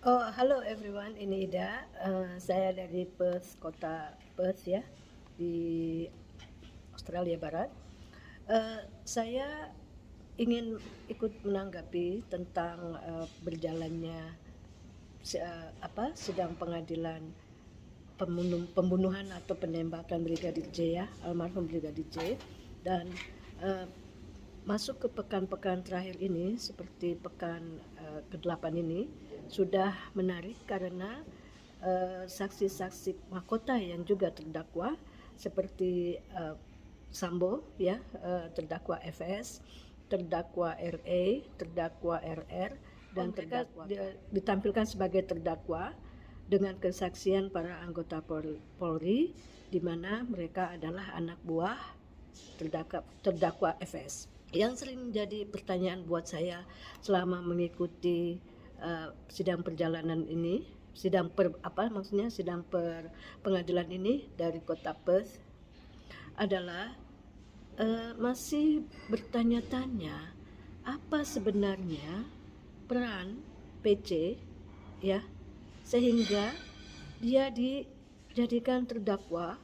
Oh, halo everyone, ini Ida. Saya dari Perth, kota Perth ya, di Australia Barat. Saya ingin ikut menanggapi tentang berjalannya sidang pengadilan pembunuhan atau penembakan Brigadir J ya, almarhum Brigadir J. Dan uh, masuk ke pekan-pekan terakhir ini, seperti pekan ke-8 ini, sudah menarik karena saksi-saksi mahkota yang juga terdakwa seperti Sambo ya, terdakwa FS, terdakwa RA, terdakwa RR, dan mereka ditampilkan sebagai terdakwa dengan kesaksian para anggota Polri, di mana mereka adalah anak buah terdakwa FS. Yang sering jadi pertanyaan buat saya selama mengikuti sidang perjalanan ini, sidang pengadilan ini dari kota Perth adalah masih bertanya-tanya apa sebenarnya peran PC ya, sehingga dia dijadikan terdakwa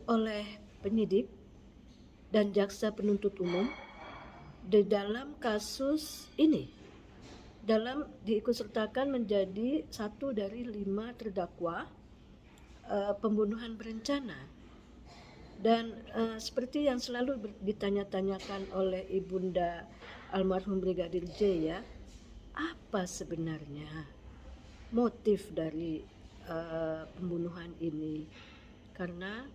oleh penyidik dan jaksa penuntut umum di dalam kasus ini, dalam diikutsertakan menjadi satu dari 5 terdakwa pembunuhan berencana. Dan seperti yang selalu ditanya-tanyakan oleh ibunda almarhum Brigadir J ya, apa sebenarnya motif dari pembunuhan ini? Karena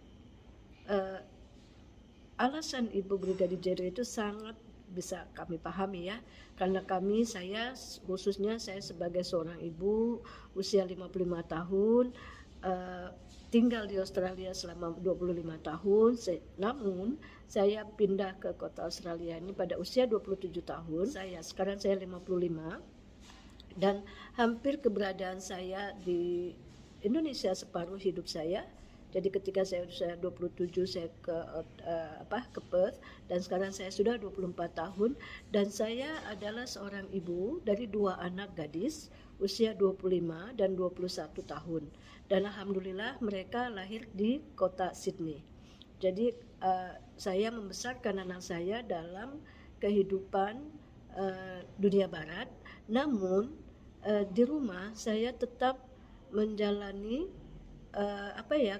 alasan Ibu Brigadir J itu sangat bisa kami pahami ya, karena saya khususnya saya sebagai seorang ibu usia 55 tahun, tinggal di Australia selama 25 tahun, namun saya pindah ke kota Australia ini pada usia 27 tahun, sekarang saya 55, dan hampir keberadaan saya di Indonesia separuh hidup saya. Jadi ketika saya usia 27 saya ke Perth, dan sekarang saya sudah 24 tahun, dan saya adalah seorang ibu dari 2 anak gadis usia 25 dan 21 tahun. Dan alhamdulillah mereka lahir di kota Sydney. Jadi saya membesarkan anak saya dalam kehidupan dunia barat, namun di rumah saya tetap menjalani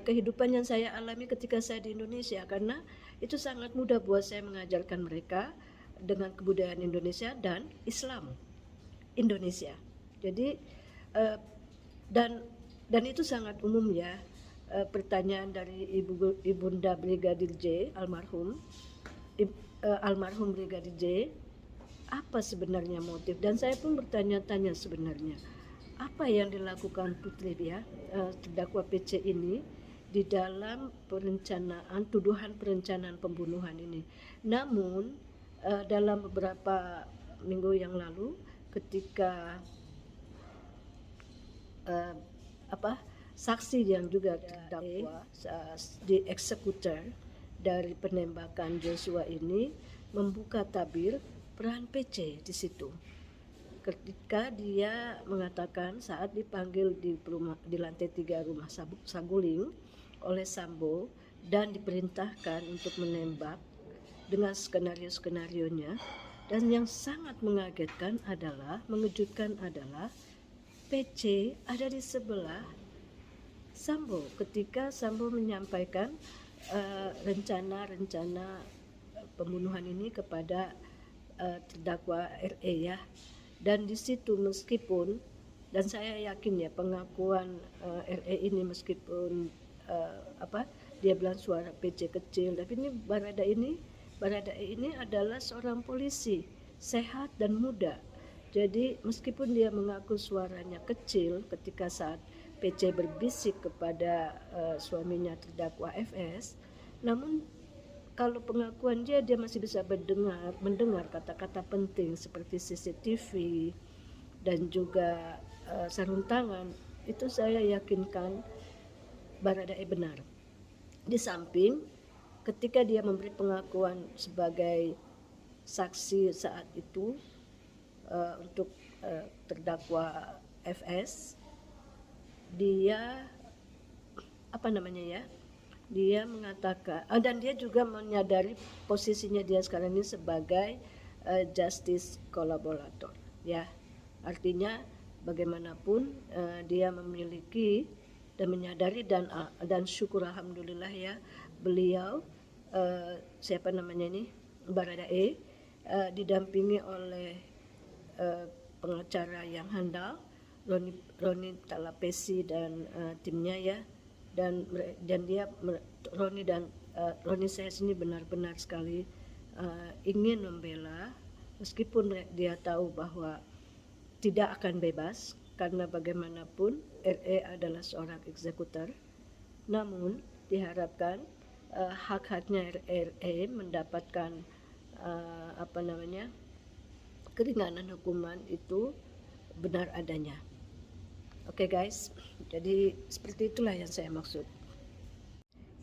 kehidupan yang saya alami ketika saya di Indonesia, karena itu sangat mudah buat saya mengajarkan mereka dengan kebudayaan Indonesia dan Islam Indonesia. Jadi dan itu sangat umum ya, pertanyaan dari ibunda Brigadir J almarhum Brigadir J, apa sebenarnya motif? Dan saya pun bertanya-tanya sebenarnya apa yang dilakukan Putri ya, terdakwa PC ini di dalam tuduhan perencanaan pembunuhan ini. Namun dalam beberapa minggu yang lalu ketika saksi yang juga terdakwa di eksekutor dari penembakan Joshua ini membuka tabir peran PC di situ, ketika dia mengatakan saat dipanggil di lantai 3 rumah Saguling oleh Sambo dan diperintahkan untuk menembak dengan skenario-skenarionya, dan yang sangat mengejutkan adalah PC ada di sebelah Sambo ketika Sambo menyampaikan rencana pembunuhan ini kepada terdakwa RE ya. Dan di situ meskipun, dan saya yakin ya pengakuan RE ini meskipun dia bilang suara PC kecil, tapi ini Baradae ini adalah seorang polisi sehat dan muda. Jadi meskipun dia mengaku suaranya kecil ketika saat PC berbisik kepada suaminya terdakwa FS, namun kalau pengakuan dia masih bisa mendengar kata-kata penting seperti CCTV dan juga sarung tangan. Itu saya yakinkan Baradae benar. Di samping ketika dia memberi pengakuan sebagai saksi saat itu untuk terdakwa FS, dia apa namanya ya, dia mengatakan dan dia juga menyadari posisinya dia sekarang ini sebagai justice collaborator ya, artinya bagaimanapun dia memiliki dan menyadari dan syukur alhamdulillah ya, beliau siapa namanya ini Baradae didampingi oleh pengacara yang handal Roni Talapesi dan timnya ya, dan dia Roni saya sini benar-benar sekali ingin membela meskipun dia tahu bahwa tidak akan bebas karena bagaimanapun RE adalah seorang eksekutor, namun diharapkan hak-haknya RE mendapatkan keringanan hukuman itu benar adanya. Oke guys, jadi seperti itulah yang saya maksud.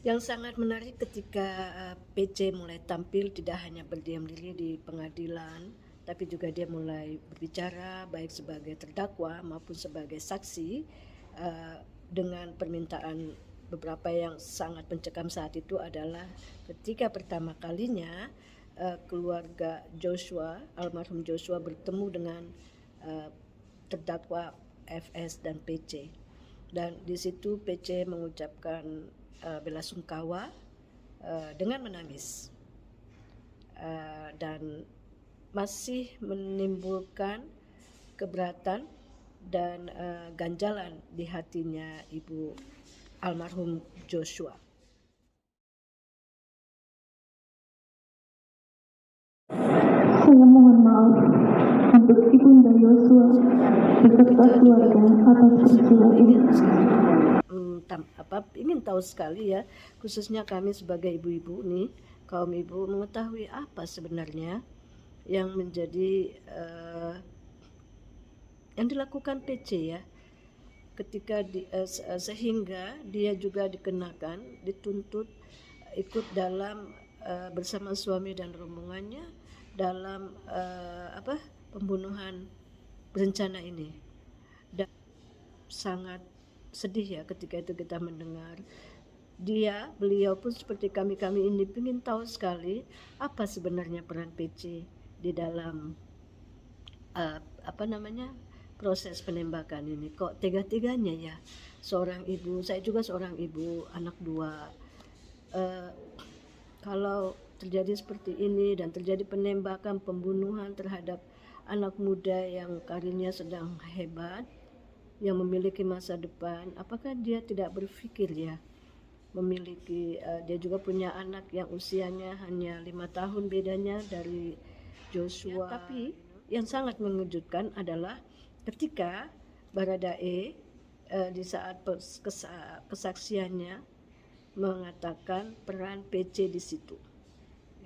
Yang sangat menarik ketika PC mulai tampil tidak hanya berdiam diri di pengadilan, tapi juga dia mulai berbicara baik sebagai terdakwa maupun sebagai saksi dengan permintaan beberapa yang sangat mencekam saat itu adalah ketika pertama kalinya keluarga Joshua, almarhum Joshua bertemu dengan terdakwa FS dan PC, dan di situ PC mengucapkan belasungkawa dengan menangis dan masih menimbulkan keberatan dan ganjalan di hatinya ibu almarhum Joshua. Saya mohon maaf untuk Ibunda Joshua beserta keluarga atas peristiwa ini. Ingin tahu sekali ya, khususnya kami sebagai ibu-ibu nih, kaum ibu, mengetahui apa sebenarnya yang menjadi yang dilakukan PC ya, ketika sehingga dia juga dikenakan, dituntut ikut dalam bersama suami dan rombongannya dalam pembunuhan berencana ini. Dan sangat sedih ya ketika itu kita mendengar. Beliau pun seperti kami ini ingin tahu sekali apa sebenarnya peran PC di dalam proses penembakan ini. Kok tega-teganya ya seorang ibu, saya juga seorang ibu, anak 2, kalau terjadi seperti ini dan terjadi penembakan, pembunuhan terhadap anak muda yang karirnya sedang hebat, yang memiliki masa depan, apakah dia tidak berpikir ya memiliki dia juga punya anak yang usianya hanya 5 tahun bedanya dari Joshua ya, tapi yang sangat mengejutkan adalah ketika Baradae di saat kesaksiannya mengatakan peran PC di situ.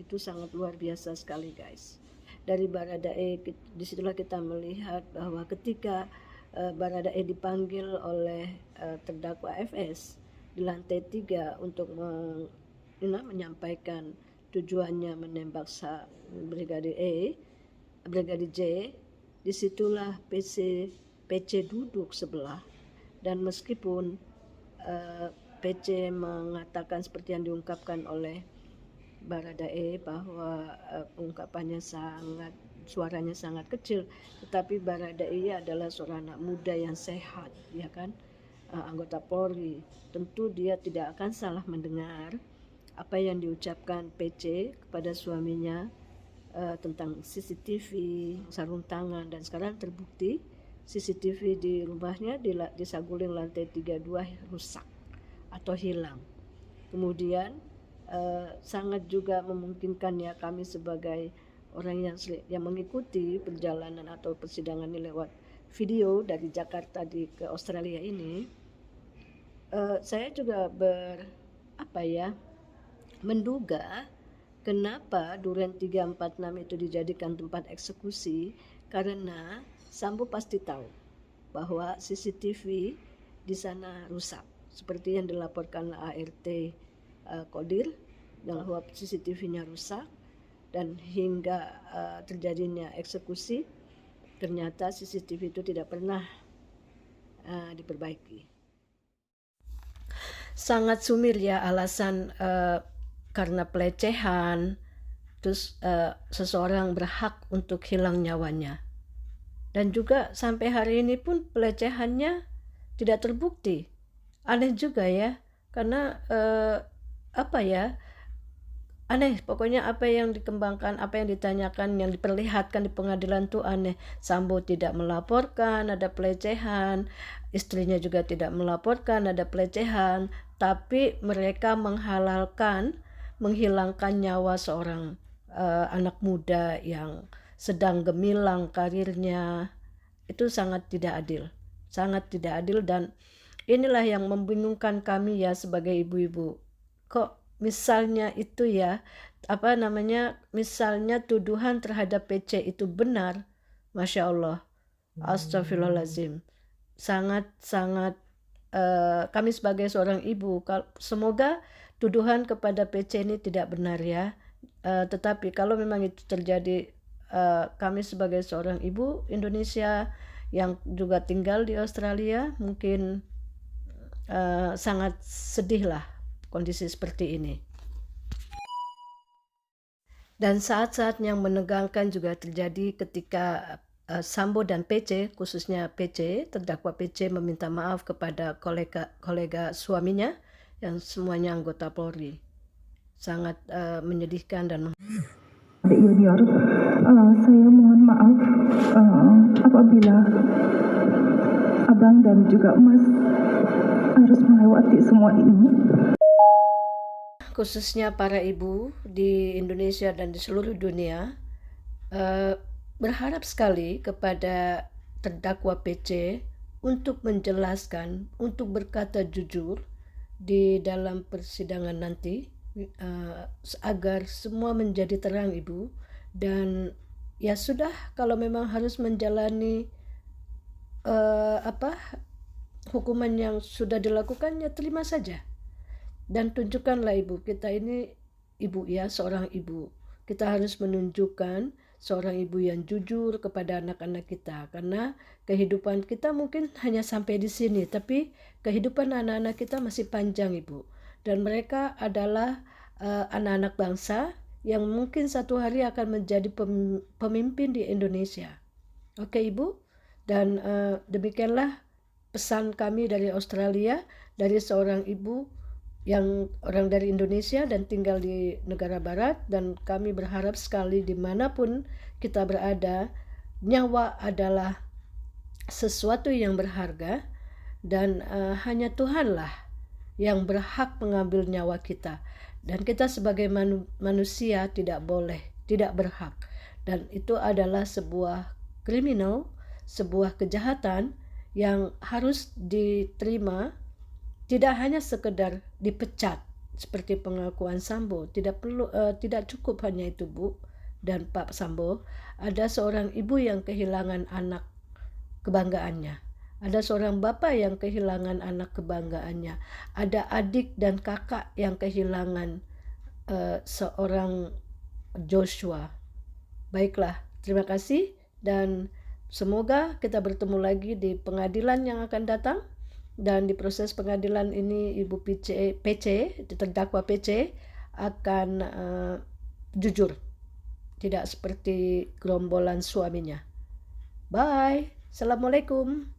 Itu sangat luar biasa sekali guys. Dari Baradae disitulah kita melihat bahwa ketika Baradae dipanggil oleh terdakwa FS di lantai 3 untuk menyampaikan tujuannya menembak Brigadir J, disitulah PC duduk sebelah, dan meskipun PC mengatakan seperti yang diungkapkan oleh Baradae bahwa ungkapannya suaranya sangat kecil, tetapi Baradae adalah seorang anak muda yang sehat, ya kan, anggota Polri. Tentu dia tidak akan salah mendengar apa yang diucapkan PC kepada suaminya tentang CCTV, sarung tangan, dan sekarang terbukti CCTV di rumahnya di Saguling lantai 32 rusak atau hilang. Kemudian sangat juga memungkinkan ya kami sebagai orang yang mengikuti perjalanan atau persidangan ini lewat video dari Jakarta ke Australia ini, saya juga menduga kenapa Duren 346 itu dijadikan tempat eksekusi, karena Sambo pasti tahu bahwa CCTV di sana rusak seperti yang dilaporkan ART Kodir, bahwa CCTV-nya rusak dan hingga terjadinya eksekusi ternyata CCTV itu tidak pernah diperbaiki. Sangat sumir ya alasan karena pelecehan, terus seseorang berhak untuk hilang nyawanya. Dan juga sampai hari ini pun pelecehannya tidak terbukti. Aneh juga ya, karena aneh, pokoknya apa yang dikembangkan, apa yang ditanyakan, yang diperlihatkan di pengadilan tuh aneh. Sambo tidak melaporkan ada pelecehan, istrinya juga tidak melaporkan ada pelecehan, tapi mereka menghalalkan menghilangkan nyawa seorang anak muda yang sedang gemilang karirnya. Itu sangat tidak adil, dan inilah yang membingungkan kami ya sebagai ibu-ibu. Kok misalnya itu ya, misalnya tuduhan terhadap PC itu benar, Masya Allah, astagfirullahaladzim, sangat kami sebagai seorang ibu, semoga tuduhan kepada PC ini tidak benar ya. Tetapi kalau memang itu terjadi, kami sebagai seorang ibu Indonesia yang juga tinggal di Australia mungkin sangat sedih lah kondisi seperti ini. Dan saat-saat yang menegangkan juga terjadi ketika Sambo dan PC, khususnya PC, terdakwa PC meminta maaf kepada kolega suaminya yang semuanya anggota Polri. Sangat menyedihkan dan Adik Junior, saya mohon maaf apabila abang dan juga Mas harus melewati semua ini. Khususnya para ibu di Indonesia dan di seluruh dunia berharap sekali kepada terdakwa PC untuk menjelaskan, untuk berkata jujur di dalam persidangan nanti, agar semua menjadi terang ibu. Dan ya sudah, kalau memang harus menjalani hukuman yang sudah dilakukan, ya terima saja. Dan tunjukkanlah ibu, kita ini ibu ya, seorang ibu. Kita harus menunjukkan seorang ibu yang jujur kepada anak-anak kita, karena kehidupan kita mungkin hanya sampai di sini, tapi kehidupan anak-anak kita masih panjang ibu. Dan mereka adalah anak-anak bangsa yang mungkin satu hari akan menjadi pemimpin di Indonesia. Oke ibu, dan demikianlah pesan kami dari Australia, dari seorang ibu yang orang dari Indonesia dan tinggal di negara barat. Dan kami berharap sekali dimanapun kita berada, nyawa adalah sesuatu yang berharga, dan hanya Tuhanlah yang berhak mengambil nyawa kita, dan kita sebagai manusia tidak berhak. Dan itu adalah sebuah kriminal, sebuah kejahatan yang harus diterima. Tidak hanya sekedar dipecat seperti pengakuan Sambo, tidak cukup hanya itu Bu dan Pak Sambo. Ada seorang ibu yang kehilangan anak kebanggaannya, ada seorang bapak yang kehilangan anak kebanggaannya, ada adik dan kakak yang kehilangan seorang Joshua. Baiklah, terima kasih, dan semoga kita bertemu lagi di pengadilan yang akan datang. Dan di proses pengadilan ini Ibu PC, terdakwa PC akan jujur, tidak seperti gerombolan suaminya. Bye. Assalamualaikum.